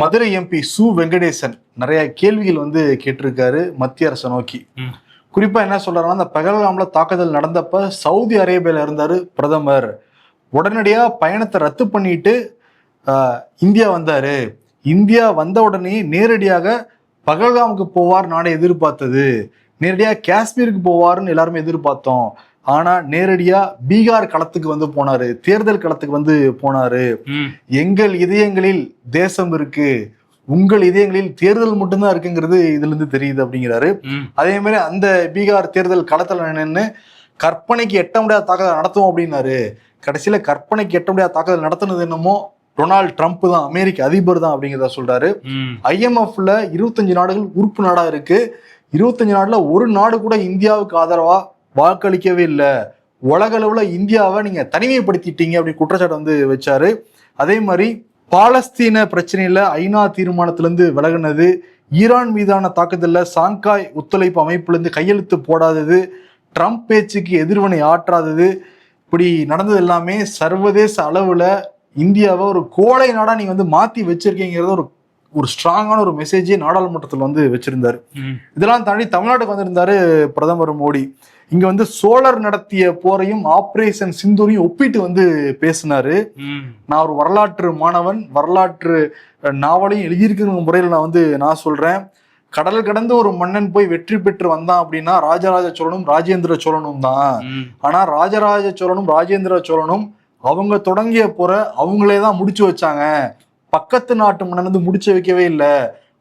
Madurai MP Su Venkatesan நிறைய கேள்விகள் கேட்டிருக்காரு மத்திய அரசை நோக்கி. குறிப்பா என்ன சொல்றாருன்னா, அந்த பகல்காம்ல தாக்குதல் நடந்தப்ப சவுதி அரேபியால இருந்தாரு பிரதமர். உடனடியா பயணத்தை ரத்து பண்ணிட்டு இந்தியா வந்தாரு. இந்தியா வந்த உடனே நேரடியாக பகல்காமுக்கு போவார் நானே எதிர்பார்த்தது. நேரடியா காஷ்மீருக்கு போவாருன்னு எல்லாருமே எதிர்பார்த்தோம். ஆனா நேரடியா பீகார் களத்துக்கு போனாரு, தேர்தல் களத்துக்கு போனாரு. எங்கள் இதயங்களில் தேசம் இருக்கு, உங்கள் இதயங்களில் தேர்தல் மட்டும்தான் இருக்குங்கிறது இதுல இருந்து தெரியுது அப்படிங்கிறாரு. அதே மாதிரி அந்த பீகார் தேர்தல் களத்துல நின்று கற்பனைக்கு எட்ட முடியாத தாக்குதல் நடத்துவோம் அப்படின்னாரு. கடைசியில கற்பனைக்கு எட்ட முடியாத தாக்குதல் நடத்தினது என்னமோ டொனால்டு ட்ரம்ப் தான், அமெரிக்க அதிபர் தான் அப்படிங்கிறத சொல்றாரு. IMFல 25 நாடுகள் உறுப்பு நாடா இருக்கு. 25 நாடுல ஒரு நாடு கூட இந்தியாவுக்கு ஆதரவா வாக்களிக்கவே இல்லை. உலக அளவுல இந்தியாவை நீங்க தனிமைப்படுத்திட்டீங்க அப்படி குற்றச்சாட்டு வச்சாரு. அதே மாதிரி பாலஸ்தீன பிரச்சனையில ஐநா தீர்மானத்திலிருந்து விலகினது, ஈரான் மீதான தாக்குதல்ல சாங்காய் ஒத்துழைப்பு அமைப்புல இருந்து கையெழுத்து போடாதது, ட்ரம்ப் பேச்சுக்கு எதிர்வினை ஆற்றாதது, இப்படி நடந்தது எல்லாமே சர்வதேச அளவுல இந்தியாவை ஒரு கோழை நாடா நீங்க மாத்தி வச்சிருக்கீங்கிறத ஒரு ஸ்ட்ராங்கான ஒரு மெசேஜே நாடாளுமன்றத்தில் வச்சிருந்தாரு. இதெல்லாம் தாண்டி தமிழ்நாட்டுக்கு வந்திருந்தாரு பிரதமர் மோடி. இங்க சோழர் நடத்திய போரையும் ஆபரேஷன் சிந்தூரையும் ஒப்பிட்டு பேசினாரு. நான் ஒரு வரலாற்று மாணவன், வரலாற்று நாவலையும் எழுதியிருக்கிற முறையில் நான் சொல்றேன். கடல் கடந்து ஒரு மன்னன் போய் வெற்றி பெற்று வந்தான் அப்படின்னா ராஜராஜ சோழனும் ராஜேந்திர சோழனும் தான். ஆனா ராஜராஜ சோழனும் ராஜேந்திர சோழனும் அவங்க தொடங்கிய போற அவங்களே தான் முடிச்சு வச்சாங்க. பக்கத்து நாட்டு மன்னன் முடிச்சு வைக்கவே இல்லை.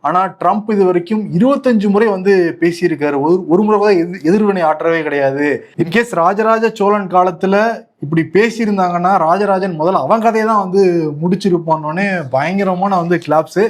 ஆனா ட்ரம்ப் இது வரைக்கும் 25 முறை பேசியிருக்காரு. ஒரு முறை கூட எதிர்வினை ஆற்றவே கிடையாது. இன்கேஸ் ராஜராஜ சோழன் காலத்துல இப்படி பேசியிருந்தாங்கன்னா ராஜராஜன் முதல்ல அவன் கதையை தான் முடிச்சிருப்பானோடனே பயங்கரமான கிளாப்ஸ்.